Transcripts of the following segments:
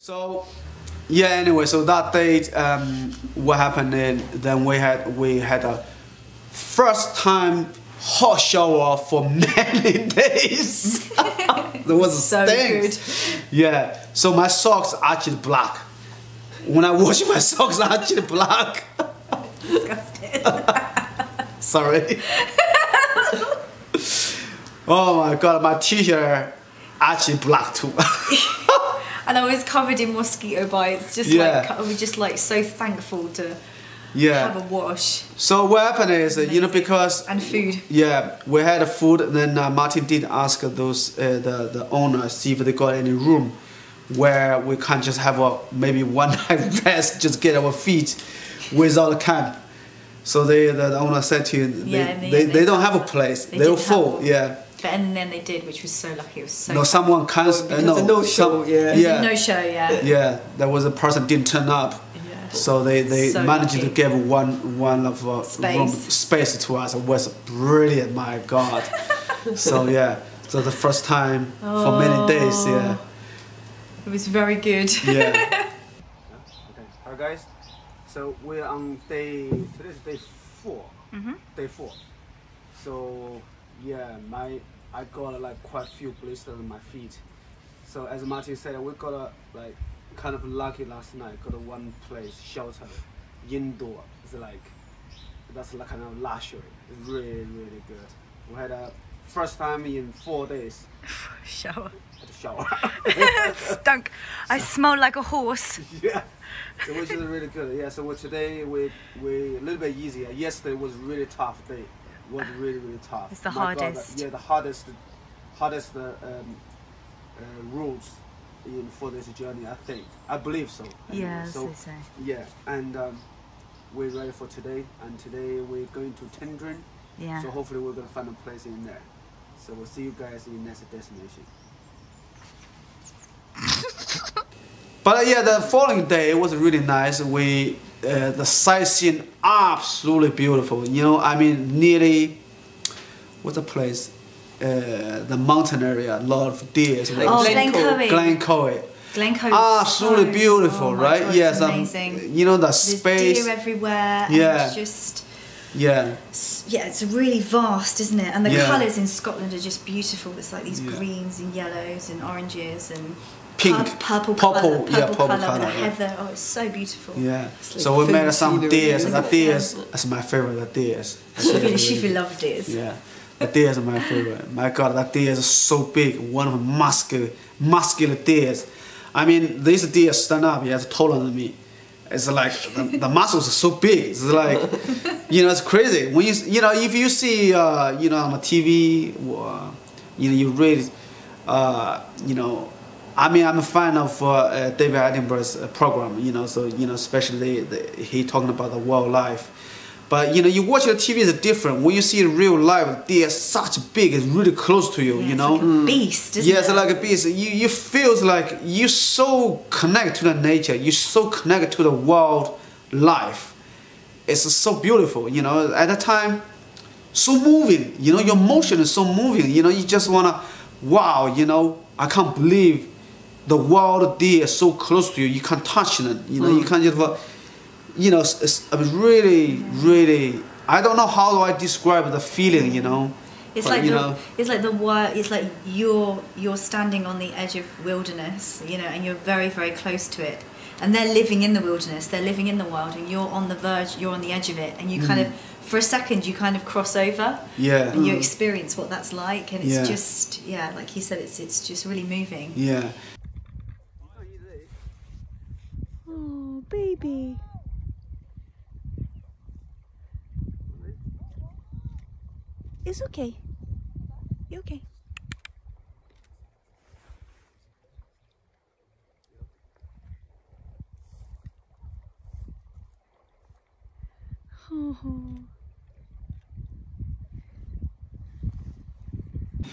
So, yeah. Anyway, so that date, what happened? Then we had a first time hot shower for many days. There was so stains. good. Yeah. So my socks are actually black. When I wash my socks, are actually black. Disgusting. Sorry. Oh my god, my t-shirt actually black too. And I was covered in mosquito bites. Just like I was just like so thankful to have a wash. So what happened is, because and food. Yeah, we had food, and then Martine did ask those the owners see if they got any room where we can just have maybe one night rest, just get our feet without a camp. So the owner said to you, they don't have a place. They were full. But and then they did, which was so lucky. It was so. No, someone cancelled. no show. No show. Yeah. Yeah, there was a person didn't turn up. Yeah. So they so managed to give one of space to us. It was brilliant. My God. So so the first time for many days. Yeah. It was very good. Yeah. Okay. Alright, guys. So we're on today's day 4. Day 4. So I got like quite a few blisters on my feet. So as Martine said, we got kind of lucky last night. Got one place shelter, indoor. It's that's like kind of luxury. It's really good. We had a first time in 4 days. Shower. Had a shower. Stunk. I smelled like a horse. Yeah. So which is really good. Yeah. So today we a little bit easier. Yesterday was a really tough day. It was really tough. It's the hardest. God, the hardest routes for this journey. I believe so. Yeah. So yeah, and we're ready for today. And today we're going to Tendrin. Yeah. So hopefully we're gonna find a place in there. So we'll see you guys in next destination. But the following day it was really nice. The sightseeing absolutely beautiful. I mean, nearly what's the place? The mountain area, a lot of deer. Glencoe. Absolutely beautiful, right? God, yes, amazing. The space. There's deer everywhere. And it's just. Yeah, it's really vast, isn't it? And the colours in Scotland are just beautiful. It's like these greens and yellows and oranges and pink, purple colour with colour, the heather. Oh, it's so beautiful. Yeah. So we met some deers, and the deers is my favorite. The deers. She loves deers. Yeah, the deers are my favorite. My God, that deer is so big. One of the muscular deers. I mean, these deer stand up. It's taller than me. It's like the muscles are so big. It's like, it's crazy. When if you see, on the TV, you read, I mean, I'm a fan of David Attenborough's program. So especially he talking about the wildlife. But you watch the TV, it's different. When you see real life, they are such big. It's really close to you. It's like a beast, isn't it? Yeah, it's like a beast. You feel like you're so connected to the nature. You're so connected to the wildlife. It's so beautiful. At the time, so moving. Your emotion is so moving. You just wanna, wow. I can't believe the wild deer is so close to you. You can't touch them. You can't just. It's really. I don't know how do I describe the feeling. It's like it's like you're standing on the edge of wilderness, and you're very close to it, and they're living in the wilderness, they're living in the wild, and you're on the verge, you're on the edge of it, and you kind of for a second you kind of cross over, and you experience what that's like, and it's just like you said, it's just really moving. Yeah. Oh, baby. It's okay. You okay?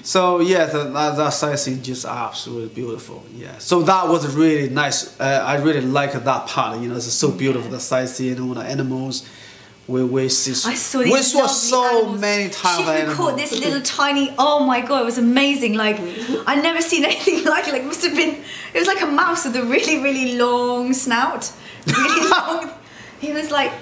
So that sightseeing just absolutely beautiful. Yeah. So that was really nice. I really like that part. It's so beautiful, the sightseeing, all the animals. we see. I saw these. We saw so animals. many types of animals. She caught this little tiny. Oh my god, it was amazing! Like I'd never seen anything like it. Like it must have been. It was like a mouse with a really long snout. Really long. He was like.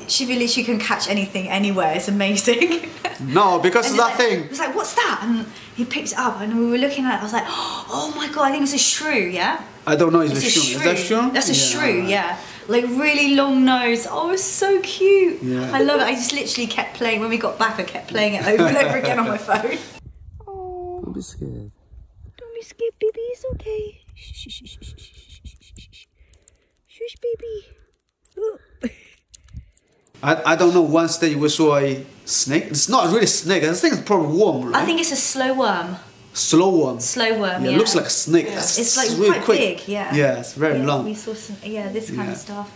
She can catch anything anywhere. It's amazing. No, because of that like, thing. It was like, what's that? And he picked it up, and we were looking at it. I was like, oh my god, I think it's a shrew. Yeah. I don't know. It's a shrew. Is that shrew? That's a shrew. Yeah. Like really long nose. Oh, it's so cute. Yeah. I love it. I just literally kept playing. When we got back, I kept playing it over and over again on my phone. Oh. Don't be scared. Don't be scared, baby. It's okay. Shh, shh, shh, shh, shh, shh, shush, baby. Oh. I don't know. One stage we saw a snake. It's not really a snake. I think it's probably worm, right? I think it's a slow worm. Slow worm. Slow worm. Yeah, Yeah. it looks like a snake. Yeah. That's It's like really quite quick. big. Yeah. Yeah, it's very long. We saw some. Yeah, this kind of stuff.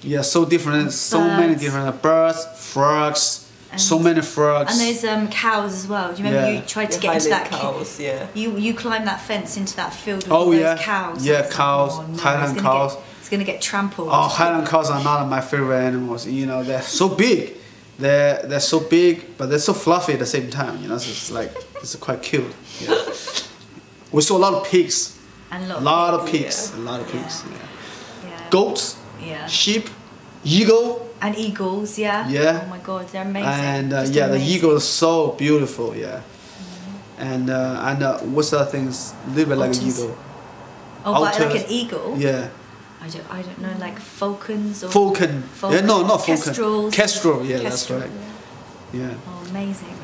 Yeah, so different. So many different birds, frogs. So many frogs. And there's cows as well. Do you remember you tried to get into that cows? Yeah. You climbed that fence into that field with Oh all yeah, those cows. yeah, cows, Like, oh, no, Highland cows. It's gonna get trampled. Oh, Highland cows are not my favorite animals. You know, they're so big. They're so big, but they're so fluffy at the same time. You know, so it's like it's quite cute. Yeah. We saw a lot of pigs. And A lot of pigs. pigs. A lot of pigs. Yeah. Yeah. Goats. Yeah. Sheep. Eagle. And eagles, yeah. Yeah. Oh my god, they're amazing. And Just yeah, amazing. the eagle is so beautiful. Yeah. And what's the other things? A little bit like an Otters. eagle. Oh, like Otters. an eagle? Yeah. I don't know, like falcons or Falcon. Yeah, no, not falcon. Kestrels. Kestrel. Yeah, Kestrel, that's right. Yeah. Oh, amazing.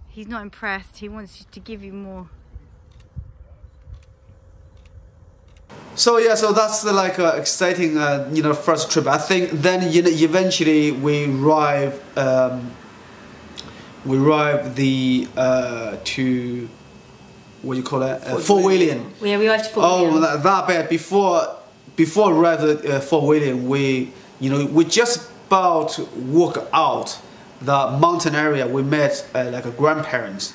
He's not impressed. He wants to give you more. So yeah, so that's the like exciting, you know, first trip. I think then you know eventually we arrive the to what do you call it? Fort William. Yeah, we arrived to Fort William. Oh, that bad. Before arrive at Fort William, we just about to walk out the mountain area. We met like a grandparents.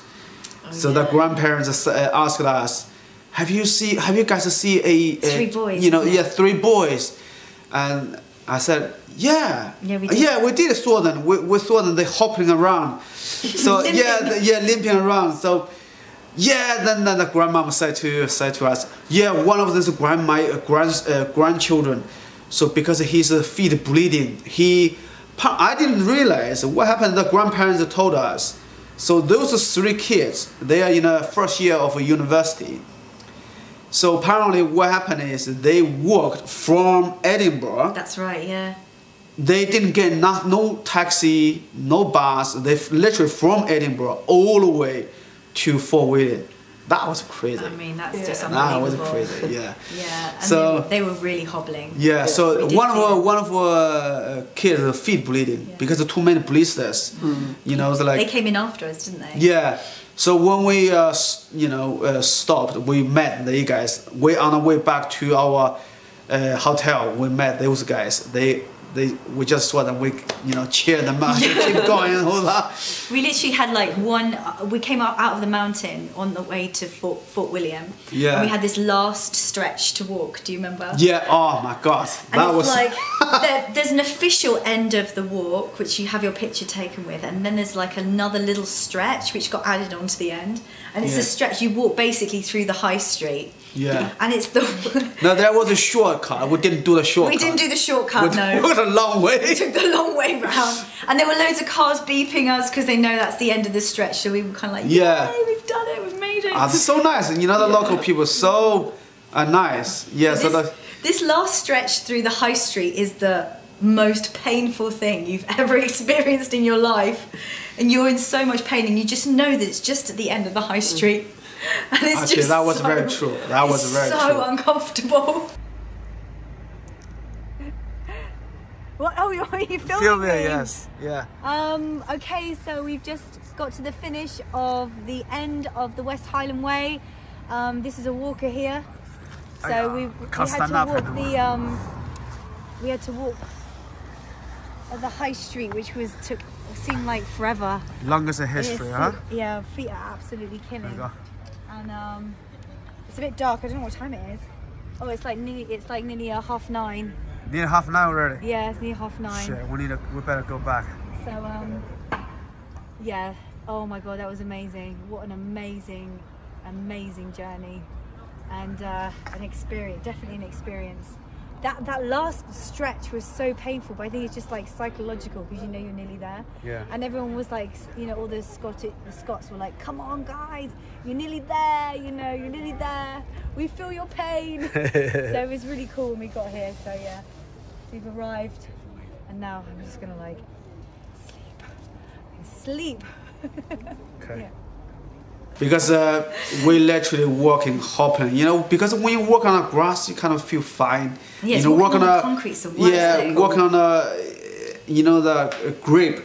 So the grandparents asked us, have you guys see a 3 boys? You know, yeah, 3 boys. And I said, yeah, we did. Yeah, we did saw them. We saw them. They hopping around. So limping around. So yeah, then the grandmama said to us, yeah, one of those grandchildren. So because his feet bleeding, I didn't realize what happened. The grandparents told us. So those 3 kids, they are in the first year of a university. So apparently what happened is they walked from Edinburgh. That's right, yeah. They didn't get no taxi, no bus. They literally from Edinburgh all the way to Fort William. That was crazy. I mean, that's just unbelievable. That was crazy, yeah. Yeah, and so they were really hobbling. Yeah, so one of our kids' feet bleeding because of too many blisters. You know, it's like they came in after us, didn't they? Yeah. So when we stopped, we met the guys. We on the way back to our hotel. We met those guys. We just saw them. We cheered them up. Keep going and all that. We literally had like we came out of the mountain on the way to Fort William. Yeah. And we had this last stretch to walk. Do you remember? Yeah. Oh my God. And it's like there's an official end of the walk which you have your picture taken with, and then there's like another little stretch which got added onto the end, and it's a stretch you walk basically through the high street. Yeah. And it's the No, there was a shortcut. We didn't do the shortcut. We didn't do the shortcut, no. We took the long way. We took the long way round. And there were loads of cars beeping us because they know that's the end of the stretch. So we were kind of like, yeah, we've done it, we've made it. It's so nice. And the local people are so nice. Yeah. This last stretch through the high street is the most painful thing you've ever experienced in your life. And you're in so much pain and you just know that it's just at the end of the high street. And it's actually, just that was very true. That was very true. So uncomfortable. What? Oh, are you filming me? Yes. Yeah. Okay, so we've just got to the finish of the end of the West Highland Way. This is a walker here. So we had to walk at the high street, which took It seemed like forever. Longest in history, huh? Yeah, feet are absolutely killing. There you go. And it's a bit dark. I don't know what time it is. Oh, it's like nearly 9:30. Near half an hour already. Yeah, it's near 9:30. Shit, we better go back. So yeah. Oh my god, that was amazing. What an amazing journey, and an experience. Definitely an experience. That last stretch was so painful, but I think it's just like psychological because you know you're nearly there. Yeah. And everyone was like, you know, all the Scots were like, "Come on, guys, you're nearly there. You know, you're nearly there. We feel your pain." So it was really cool when we got here. So yeah, we've arrived, and now I'm just gonna like sleep. Okay. Yeah. Because we literally walking, hopping, you know, because when you walk on the grass, you kind of feel fine. Yes, you know, walking on the concrete's the worst thing. walking on the, you know, the grape,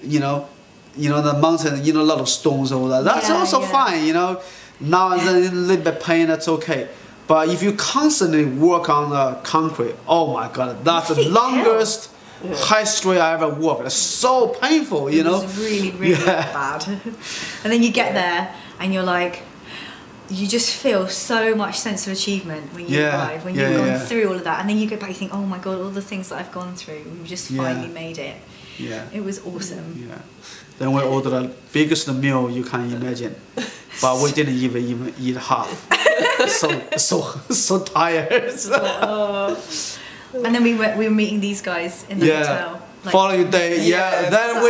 you know, the mountain, you know, a lot of stones over there. That's also fine, you know. Now and then a little bit pain, that's okay. But if you constantly work on the concrete, oh my God, that's the longest high street I ever walked. It's so painful, you know. It's really bad. And then you get there and you're like, you just feel so much sense of achievement when you arrive, when you've gone through all of that, and then you go back and think, oh my God, all the things that I've gone through, we've just finally made it. Yeah. It was awesome. Yeah. Then we ordered the biggest meal you can imagine, but we didn't even eat half. so tired. And then we were meeting these guys in the hotel. Like, following day, then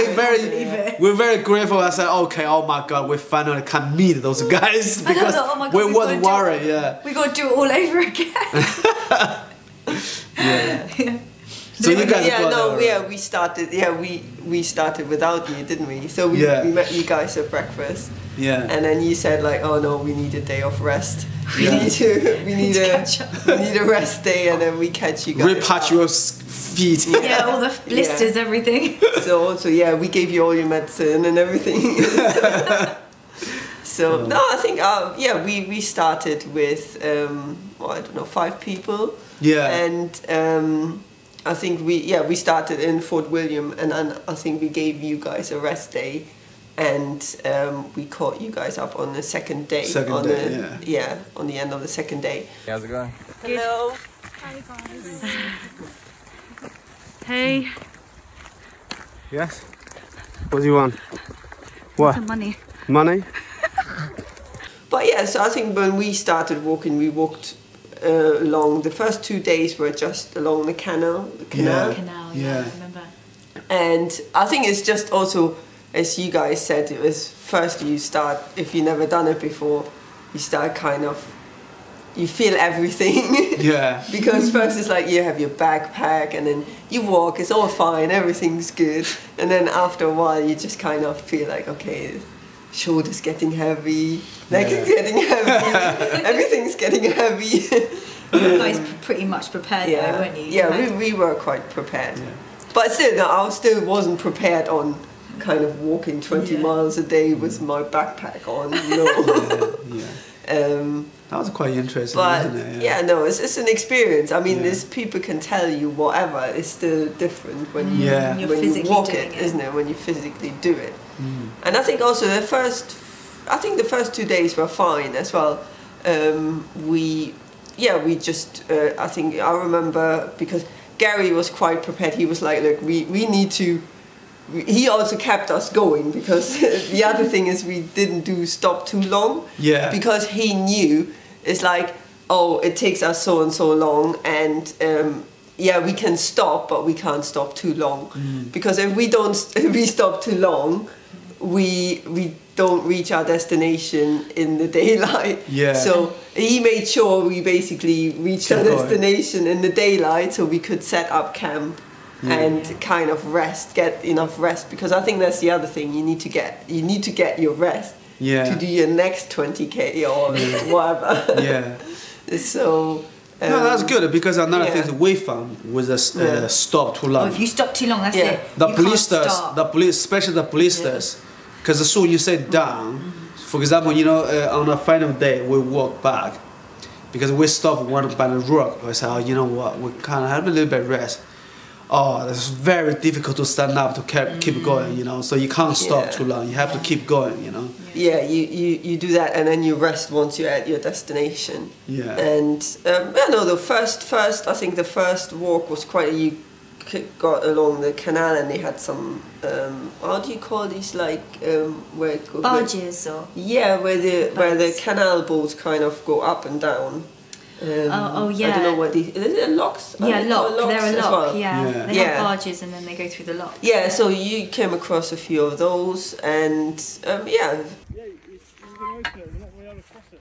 we're very grateful. I said, okay, oh my God, we finally can meet those guys because we was worried. We got to do it all over again. Yeah. So you guys we started without you, didn't we? So we met you guys at breakfast. Yeah. And then you said like, oh no, we need a day of rest. We need a rest day, and then we catch you guys. Repatch your feet. Yeah, all the blisters, everything. So also we gave you all your medicine and everything. So no, I think we started with I don't know, 5 people. Yeah. And I think we started in Fort William, and then I think we gave you guys a rest day, and we caught you guys up on the second day. On the end of the second day. How's it going? Hello. Hi guys. Hey. Yes. What do you want? What? Some money. Money? But yeah, so I think when we started walking, we walked along. The first 2 days were just along the canal. Yeah, I remember. And I think it's just also, as you guys said, it was first you start, if you've never done it before, you start kind of, you feel everything. Yeah. Because first it's like you have your backpack, and then you walk, it's all fine, everything's good. And then after a while you just kind of feel like, okay, shoulders getting heavy, neck is getting heavy, everything's getting heavy. You guys pretty much prepared though, weren't you? Yeah, we were quite prepared. Yeah. But still, no, I still wasn't prepared on kind of walking 20 miles a day with my backpack on. No. That was quite interesting, but isn't it? it's an experience. I mean, this people can tell you whatever. It's still different when you walk it, isn't it? When you physically do it. And I think also the first 2 days were fine as well. We just I think I remember because Gary was quite prepared. He was like, look, we need to. He also kept us going because the other thing is we didn't stop too long. Yeah. Because he knew it's like, oh, it takes us so and so long, and we can stop, but we can't stop too long. Because if we stop too long, we don't reach our destination in the daylight. Yeah. So he made sure we basically reached our destination in the daylight, so we could set up camp. And kind of get enough rest, because I think that's the other thing you need to get your rest to do your next 20k or whatever. Yeah. So no, that's good, because another thing that we found was stop too long. Oh, if you stop too long, that's it. The blisters, especially the blisters, because as soon as you sit down, for example, on a final day we walk back because we stopped one by the rock. I said, oh, you know what, we kind of have a little bit of rest. oh, it's very difficult to stand up to keep going, you know. So you can't stop too long. You have to keep going, you know. Yeah, you do that, and then you rest once you're at your destination. Yeah. And I know the first I think the first walk was quite. You got along the canal, and they had some how do you call these, like where barges or where the canal boats kind of go up and down. Oh yeah. I don't know what these. Is it locks? Yeah, lock. They're a lock. Well? Yeah. They have barges, and then they go through the locks. Yeah. So you came across a few of those, and yeah.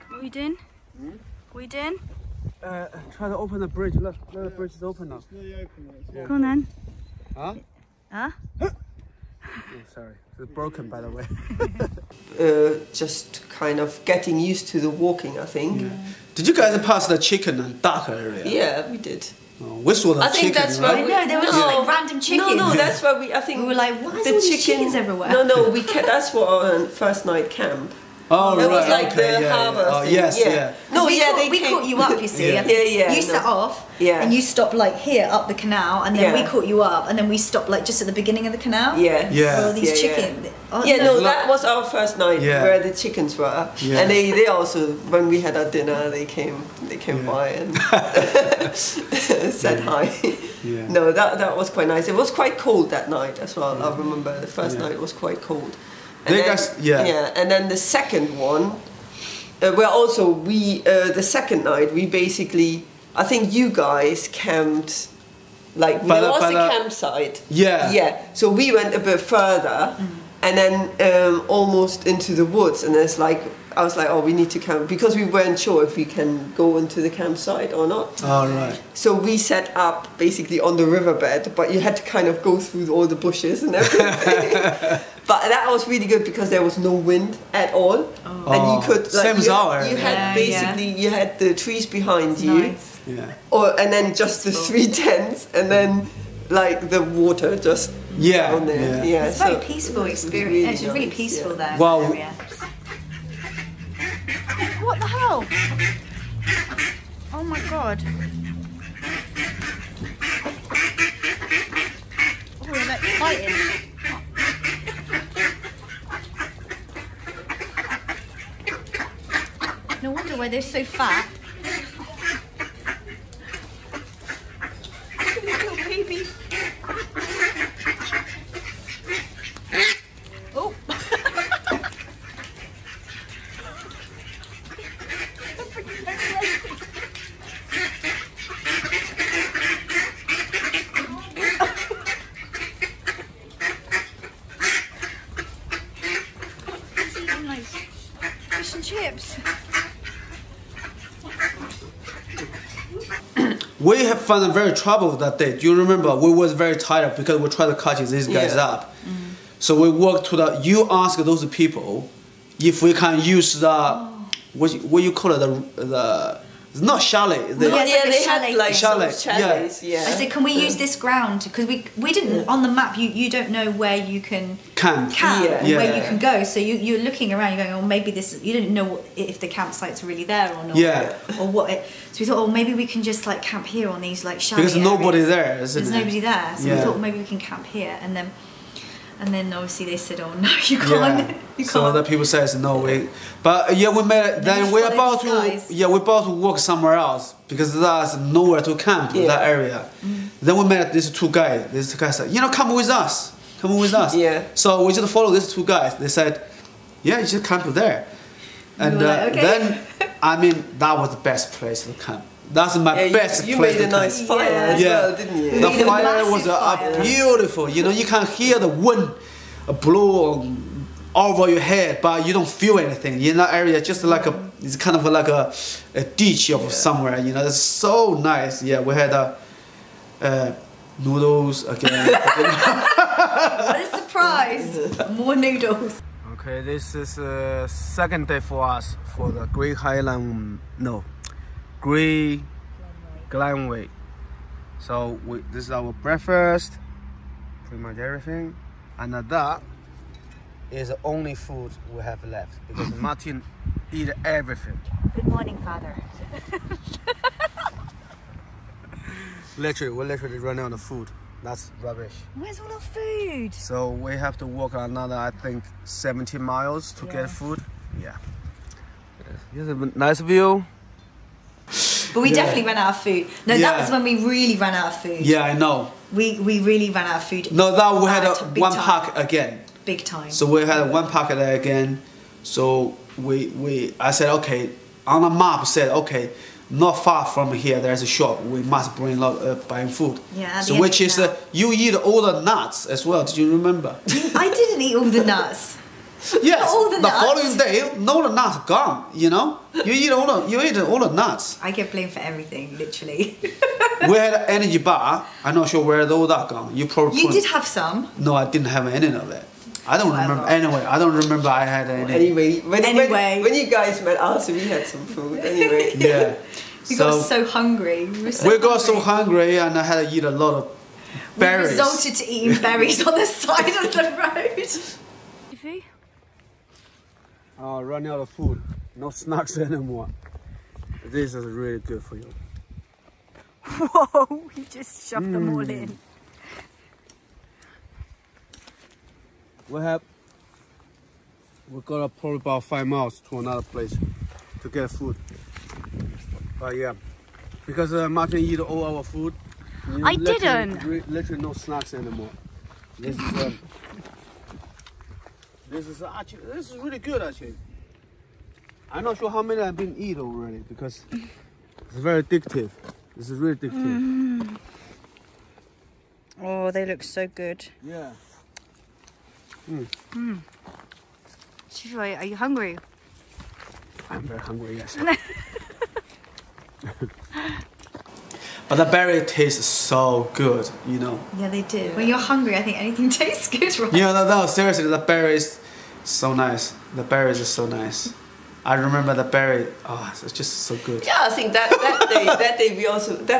What are you doing? What are you doing? Try to open the bridge. Look, the bridge is open now. Go on then. Huh? Huh? Oh, sorry, it's broken, by the way. Just kind of getting used to the walking, I think. Yeah. Did you guys pass the chicken and duck area? Yeah, we did. Oh, we saw the chicken. I think that's why. No, there were just like random chickens. No, that's why we. I think we were like, why is all these chickens everywhere? No, we. That's what our first night camp. Oh, it right. was like the harbour Oh, thing. yes, yeah. No, we caught you up, you see. Yeah. You set off, and you stopped like here up the canal, and then we caught you up, and then we stopped like just at the beginning of the canal. Yeah. Where all these chickens. That was our first night where the chickens were, and they also, when we had our dinner, they came by and said hi. Yeah. No, that was quite nice. It was quite cold that night as well. I remember the first night was quite cold. And and then the second one, the second night we basically, I think you guys camped, like there was a campsite. Yeah. Yeah. So we went a bit further, and then almost into the woods, and there's like, I was like, oh, we need to camp, because we weren't sure if we can go into the campsite or not. Oh, right. So we set up basically on the riverbed, but you had to kind of go through all the bushes and everything. But that was really good because there was no wind at all, and you could same as ours. You had you had the trees behind you, nice. And then just the 3 tents, and then like the water just down there. Yeah, it's a very peaceful experience. It's really peaceful there. Wow. In that area. What the hell? Oh my god. Oh, they're like fighting. No wonder why they're so fat. Little baby. Oh. Fish and chips. We have found it very trouble that day. Do you remember? We was very tired because we tried to catch these guys up. So we walked to the. You ask those people if we can use the what you call it, the it's not chalet. They had like chalets. I said, can we use this ground? Because we didn't on the map. You don't know where you can camp where you can go. So you're looking around. You're going, oh, maybe this. You didn't know if the campsite's really there or not. Or what. So we thought, oh, maybe we can just like camp here on these like chalet because nobody there, isn't There's it? nobody there. So we thought maybe we can camp here, and then obviously they said, oh no, you can't. You can't. So other people says no way. But we made. Then we're about to walk somewhere else because there's nowhere to camp in that area. Then we met these two guys. These two guys said, come with us. Come with us. So we just follow these two guys. They said, you just camp there. And like, okay. Then, I mean, that was the best place to camp. That's my best place. You made a nice fire as well, didn't you? The fire was beautiful. You can hear the wind blow over your head, but you don't feel anything. In that area, just like it's kind of like a ditch of somewhere. It's so nice. Yeah, we had noodles again. What a surprise! More noodles. Okay, this is second day for us for the Great Glen Way. So this is our breakfast, pretty much everything, and that is the only food we have left because Martine eat everything. Good morning, Father. We literally run out of food. That's rubbish. Where's all our food? So we have to walk another, I think, 70 miles to get food. Yeah. Here's a nice view. But we definitely ran out of food. No, that was when we really ran out of food. Yeah, I know. We really ran out of food. No, that we had one pack again. Big time. So we had one packet there again. So I said, okay, on the map said, okay, not far from here there's a shop. We must bring a lot buying food. Yeah. So which is you eat all the nuts as well. Did you remember? I didn't eat all the nuts. Yes. All the nuts. Following day, all the nuts gone. You know, you eat all the nuts. I get blamed for everything, literally. We had an energy bar. I'm not sure where all that gone. You probably. You did have some. No, I didn't have any of it. I don't remember. Anyway, I don't remember I had any. Anyway, when you guys met us, we had some food. Anyway. Yeah. We got so hungry. We got so hungry, and I had to eat a lot of berries. We resulted to eating berries on the side of the road. Running out of food. No snacks anymore. This is really good for you. Whoa! You just shoved them all in. We've got probably about 5 miles to another place to get food. But yeah, because Martine eat all our food. I didn't. Literally no snacks anymore. This is really good actually. I'm not sure how many I've been eating already because it's very addictive. This is really addictive. Oh, they look so good. Yeah. Are you hungry? I'm very hungry, yes. But the berry tastes so good, you know. Yeah, they do. When you're hungry, I think anything tastes good, right? Yeah, no, seriously, the berry is so nice. The berries are so nice. I remember the berry. Oh, it's just so good. Yeah, I think that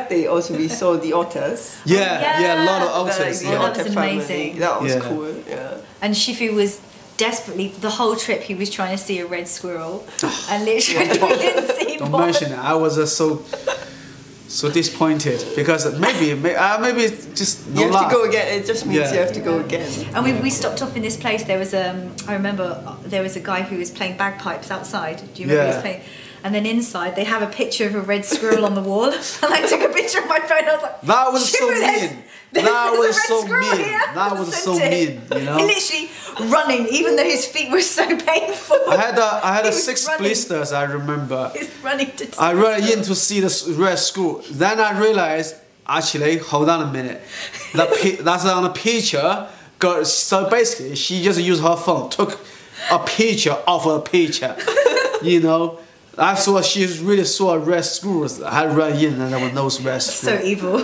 day also we saw the otters. Yeah, a lot of otters. That was amazing. That was cool. Yeah. And Shifu was desperately, the whole trip he was trying to see a red squirrel, and literally didn't see one. Don't mention it. I was so disappointed because maybe it's just you have to go again. It just means you have to go again. And we stopped off in this place. There was I remember there was a guy who was playing bagpipes outside. Do you remember he was playing? And then inside they have a picture of a red squirrel on the wall. And I took a picture on my phone. I was like, that was so mean. That was so mean. That was so mean. You know. He literally running, even though his feet were so painful. I had 6 blisters. I remember. He's running to. I ran in to see the red squirrel. Then I realized, actually, hold on a minute. That's on a picture. So basically, she just used her phone, took a picture of a picture. You know. I saw she really saw red squirrels. I ran in and there were no red squirrels. So evil.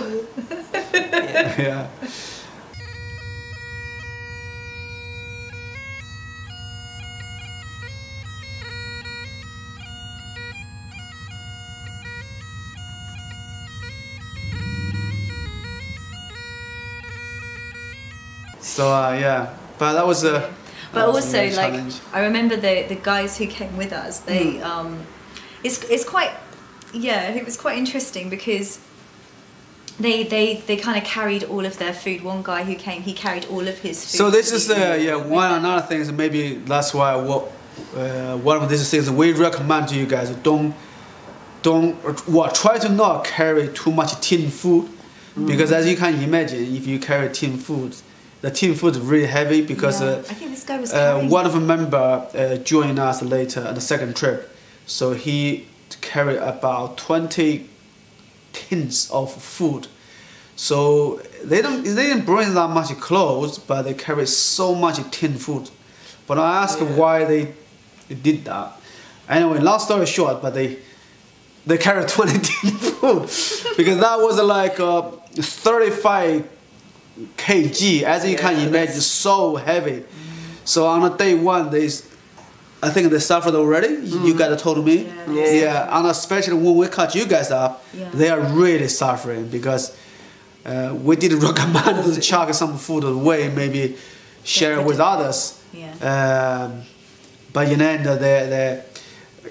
Yeah. So but that was a. But also, like, challenge. I remember the guys who came with us. They it's quite it was quite interesting because they kind of carried all of their food. One guy who came, he carried all of his food. So this is another thing. Maybe that's why one of these things we recommend to you guys: try to not carry too much tin food, because as you can imagine, if you carry tin food. The tin food is really heavy because I think this guy was carrying one of the member joined us later on the second trip, so he carried about 20 tins of food. So they didn't bring that much clothes, but they carried so much tin food. But I asked why they did that. Anyway, long story short, but they carried 20 tin food because that was like 35 kg, as you can imagine, so heavy. So on the day one, I think they suffered already. You guys told me. And especially when we cut you guys up, they are really suffering because we didn't recommend to chuck some food away, maybe share with others. But in the end,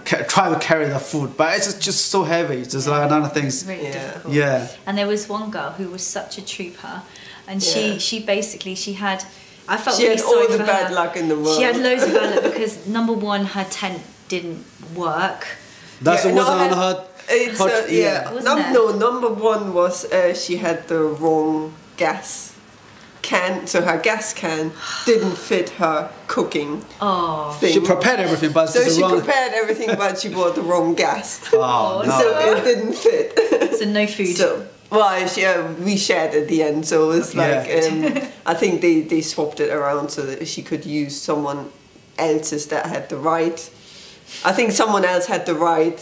try to carry the food, but it's just so heavy. It's just like another thing. It's really difficult. Yeah. And there was one girl who was such a trooper, and she basically had. I felt she really had sorry all the for bad her. luck in the world. She had loads of bad luck because number one, her tent didn't work. That's what was on her. Number one was she had the wrong gas can, so her gas can didn't fit her cooking thing. She prepared everything, but prepared everything, but she bought the wrong gas. Oh, no. So it didn't fit. So no food. So, well, we shared at the end, so it was like I think they swapped it around so that she could use someone else's that had the right. I think someone else had the right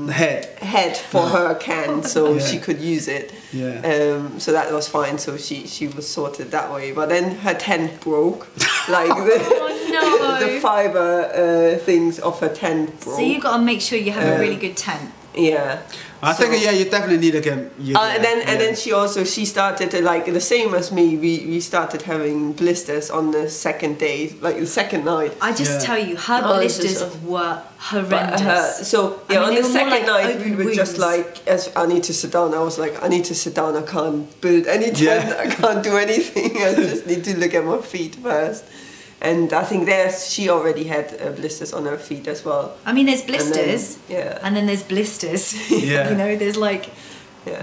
head for her can, so she could use it. Yeah. So that was fine. So she was sorted that way. But then her tent broke, like the fiber things of her tent broke. So you got to make sure you have a really good tent. Yeah. I think you definitely need to get. And then she started to, like the same as me. We started having blisters on the second day, like the second night. I just tell you, her blisters were horrendous. On the second night we were just like, as I need to sit down. I was like, I need to sit down. I can't build any tent. I can't do anything. I just need to look at my feet first. And I think she already had blisters on her feet as well. I mean, there's blisters, and then there's blisters. Yeah. You know, there's like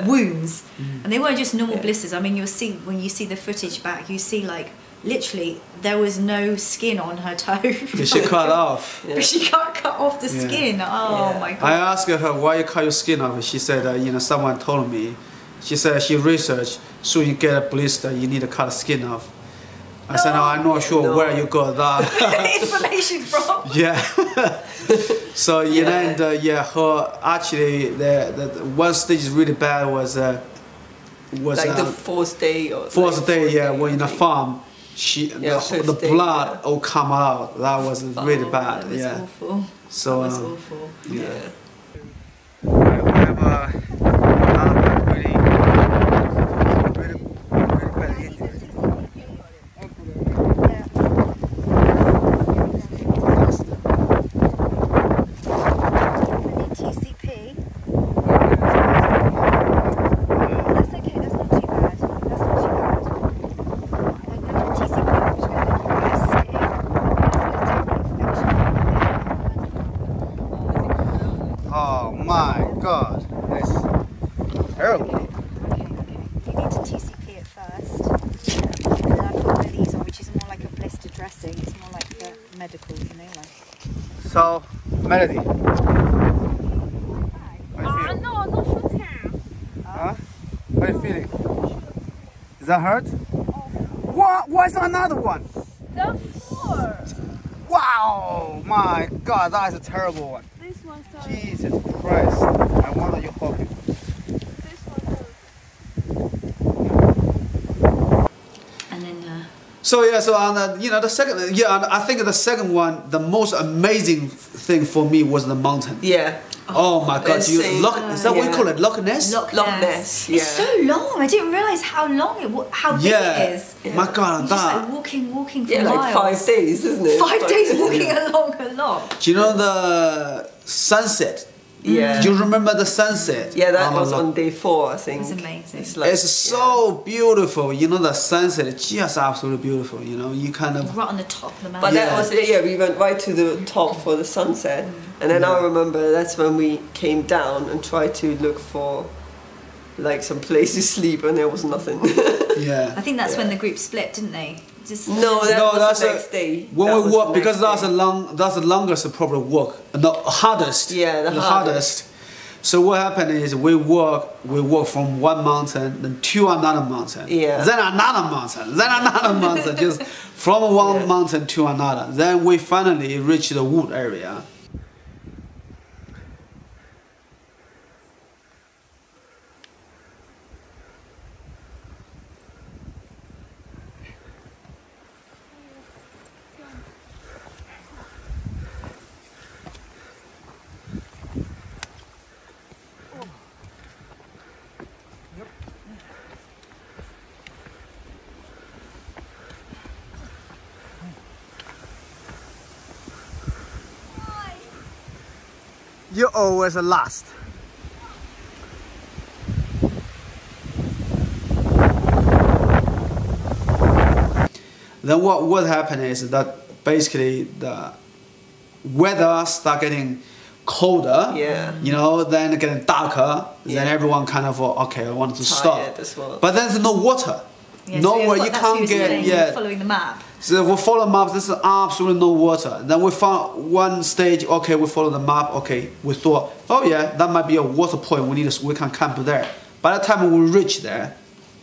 wounds, and they weren't just normal blisters. I mean, you'll see when you see the footage back, you see like literally there was no skin on her toe. She cut off. But she can't cut off the skin. Oh my god! I asked her why you cut your skin off. She said, someone told me. She said she researched, so you get a blister, you need to cut the skin off. I said, no, I'm not sure where you got that information from. Yeah. So and her actually the one stage really bad was like the fourth day or when in the farm the blood all come out. That was really bad. That was awful. So that was awful. Oh my God, it's terrible. Okay. You need to TCP it first. And then I put one of these on, which is more like a blister dressing. It's more like the medical, So, Melody. No, not so tough. Huh? How are you feeling? Is that hurt? What? What's another one? The fourth. Wow! My God, that is a terrible one. This one's tough. Jesus Christ! I wonder you're hoping. This one too. And then. So on the second, and I think the second one, the most amazing thing for me was the mountain. Yeah. Oh my God! Is that what you call it? Loch Ness? Loch Ness. Yeah. It's so long. I didn't realise how long how big it is. Yeah. My God, You're just like walking for like miles. 5 days, isn't it? 5 days walking along a lot. Do you know the sunset? Yeah. Do you remember the sunset? Yeah, that was on day 4, I think. It's amazing. It's so beautiful. You know, the sunset is just absolutely beautiful. You know, you kind of right on the top of the mountain. But that was we went right to the top for the sunset, and then I remember that's when we came down and tried to look for like some place to sleep, and there was nothing. Yeah. I think that's when the group split, didn't they? That's the next day. When we walk, because that's the longest probably walk, the hardest. Yeah, the hardest. So what happened is we walk from one mountain then to another mountain. Yeah. Then another mountain, then another mountain, just from one mountain to another. Then we finally reached the wood area. you're always last. Then what happened is that basically the weather start getting colder. Yeah. You know, then getting darker. Yeah. Then everyone kind of okay, I want to stop. As well. But then there's no water. Yeah, Nowhere so you can't get. Yeah. Following the map. So we follow the map. There's absolutely no water. Then we found one stage. Okay, we follow the map. Okay, we thought, oh yeah, that might be a water point. We can camp there. By the time we reach there,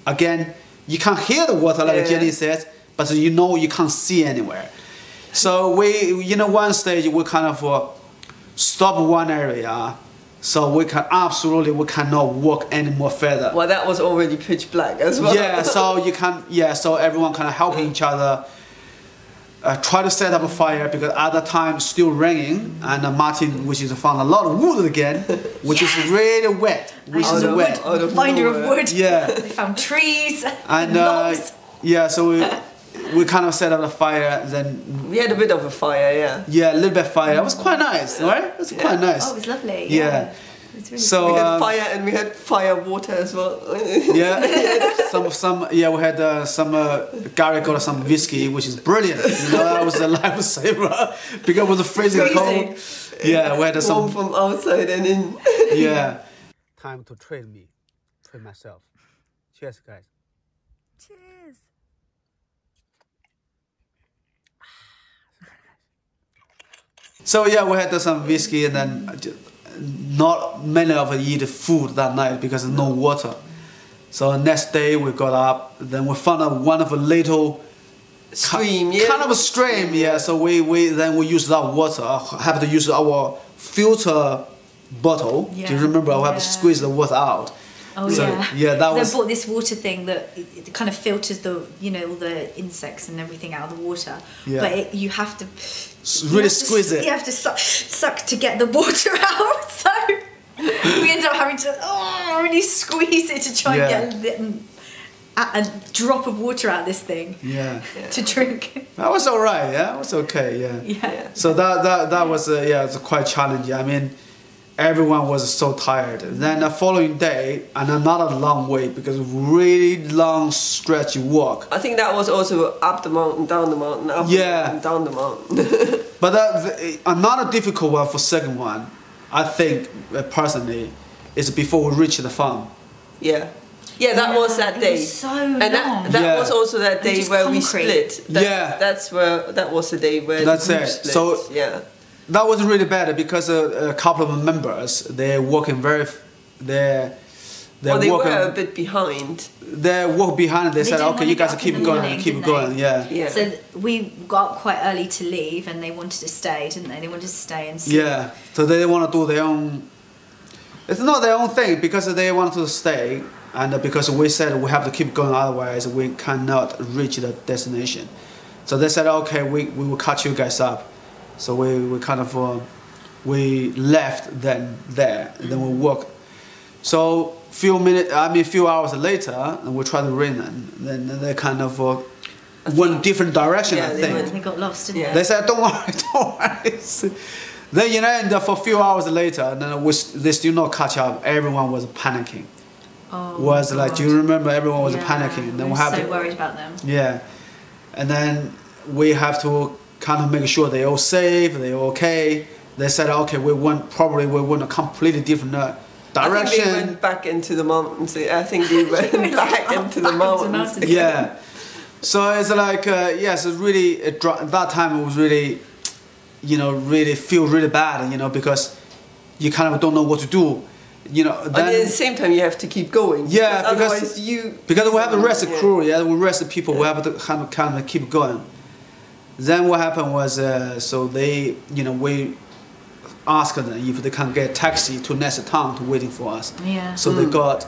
again, you can't hear the water like Jenny says, but you know you can't see anywhere. So we, one stage we kind of stop one area, so we cannot walk any more further. Well, that was already pitch black as well. Yeah, so you can, so everyone kind of helping each other. Try to set up a fire because at that time still raining, and Martine, which is found a lot of wood again, which is really wet, Finder of wood. Yeah, they found trees and logs. so we kind of set up a fire. Then we had a bit of a fire, yeah, a little bit of fire. It was quite nice, right? It was quite nice. Oh, it was lovely. Yeah. Really so we had fire and we had fire water as well. Yeah, we had some Gary got some whiskey, which is brilliant. That was a lifesaver because it was freezing cold. Yeah, we had some from outside and in. Yeah. Time to trade myself. Cheers, guys. Cheers. So yeah, we had some whiskey and then not many of us eat food that night because there's no water. So next day we got up, then we found a wonderful little stream, kind of a stream, yeah. So we use that water. Have to use our filter bottle. Yeah. Do you remember? We have to squeeze the water out. Oh so, yeah. That was. They bought this water thing that it kind of filters the all the insects and everything out of the water. Yeah. But you have to really squeeze it. You have to suck to get the water out. So we ended up having to really squeeze it to try and get a drop of water out of this thing. Yeah. To drink. That was all right. Yeah, it was okay. Yeah. Yeah. So that was it's quite challenging. I mean, everyone was so tired. Then the following day, and another long way because really long stretch walk. I think that was also up the mountain, down the mountain, up the mountain, down the mountain. But another difficult one for second one, I think personally, is before we reach the farm. Yeah. Yeah, that was that day. It was so long. And that was also that day where we split. That was the day where the group split. So yeah. That was really bad because a couple of members they're walking they were a bit behind. They walked behind. They said, "Okay, you guys keep going, keep going." Yeah. So we got up quite early to leave, and they wanted to stay, didn't they? They wanted to stay and see. Yeah. So they want to do their own. It's not their own thing because they wanted to stay, and because we said we have to keep going, otherwise we cannot reach the destination. So they said, "Okay, we will cut you guys up." So we kind of we left then there, and then we walked. So few hours later, and we tried to run, and then they kind of went different direction. Yeah, I think they got lost, didn't they? They said, "Don't worry, don't worry." Then and for a few hours later, and then they still not catch up. Everyone was panicking. Oh, was like, do you remember? Everyone was panicking. And then we were so worried about them. Yeah, and then we have to kind of make sure they're all safe, they're okay. They said, okay, we went a completely different direction. I think they went back into the mountains. I think they went back into the mountains. Yeah. So it's like, yes, it's really, at that time it was really, really feel really bad, because you kind of don't know what to do. Then, and at the same time you have to keep going. Yeah, because we have to rest the crew, we rest the people, we have to kind of keep going. Then what happened was, so they, we asked them if they can get a taxi to next town to waiting for us. Yeah. So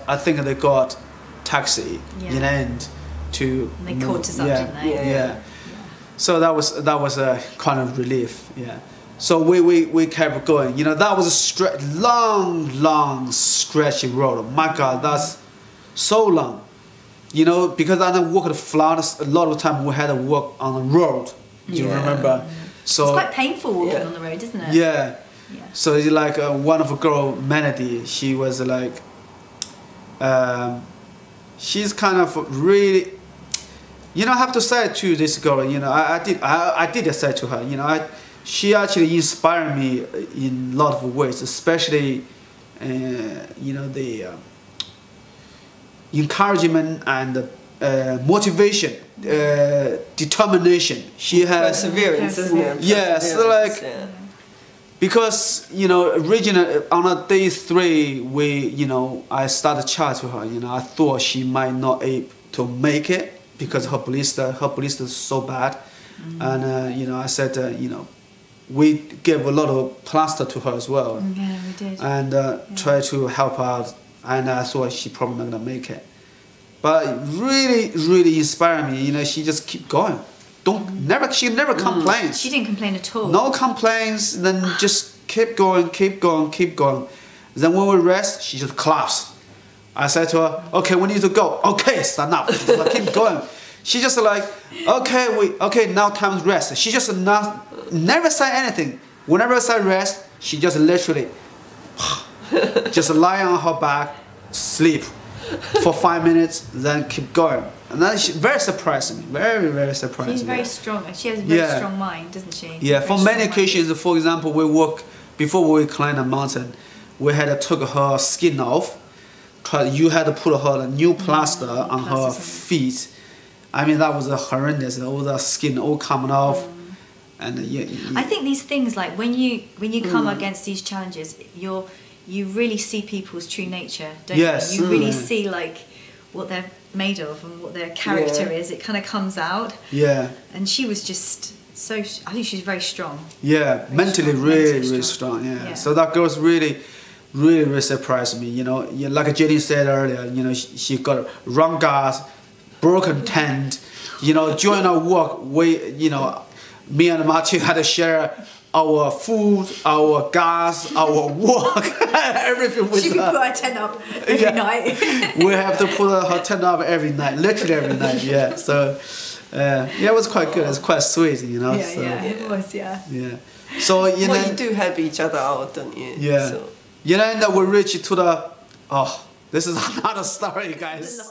I think they got taxi in the end to. And they caught us up, didn't they? Yeah. So that was a kind of relief. Yeah. So we kept going. That was a long stretchy road. My God, that's so long. Because I didn't walk the flat. A lot of time we had to walk on the road. Do you remember? So it's quite painful walking on the road, isn't it? Yeah. Yeah. So it's like one of a girl, Melody. She was like, she's kind of really, you know, I have to say to this girl, you know, I did say to her, you know, she actually inspired me in a lot of ways, especially, you know, the encouragement and motivation, determination. She has perseverance, isn't it? Yes, like because you know, originally on a day 3, I started chat to her. You know, I thought she might not able to make it because her blister is so bad, and you know, I said, you know, we gave a lot of plaster to her as well. Yeah, we did. And try to help her out, and I thought she probably not gonna make it. But really, really inspired me. You know, she just keep going. She never complains. She didn't complain at all. No complaints. Then just keep going, keep going, keep going. Then when we rest, she just claps. I said to her, "Okay, we need to go." "Okay, stand up." She just like, keep going. She just like, "Okay, now time to rest." She just never say anything. Whenever I say rest, she just literally just lie on her back, sleep for 5 minutes, then keep going. And then she very surprising, very, very surprising. She's very strong. She has a very strong mind, doesn't she? Yeah, for many occasions, for example, before we climbed a mountain, we had to take her skin off. You had to put her new plaster on her feet. I mean, that was horrendous. All the skin all coming off. And I think these things, like when you come against these challenges, you really see people's true nature, don't you? You really see like what they're made of and what their character is. It kind of comes out. Yeah. And she was just so. I think she's very strong. Yeah, very mentally strong, really strong. Yeah. So that girl's really surprised me. You know, like Jenny said earlier. You know, she got wrong gas, broken tent. You know, during our walk, me and Martine had to share our food, our gas, our walk, everything with her. She could put her tent up every night. We have to put her tent up every night, literally every night, yeah. So, it was quite good. It's quite sweet, you know. Yeah, it was, yeah. Yeah. So, you know. You do help each other out, don't you? Yeah. So. You know, and then we reached to the, this is another story, guys.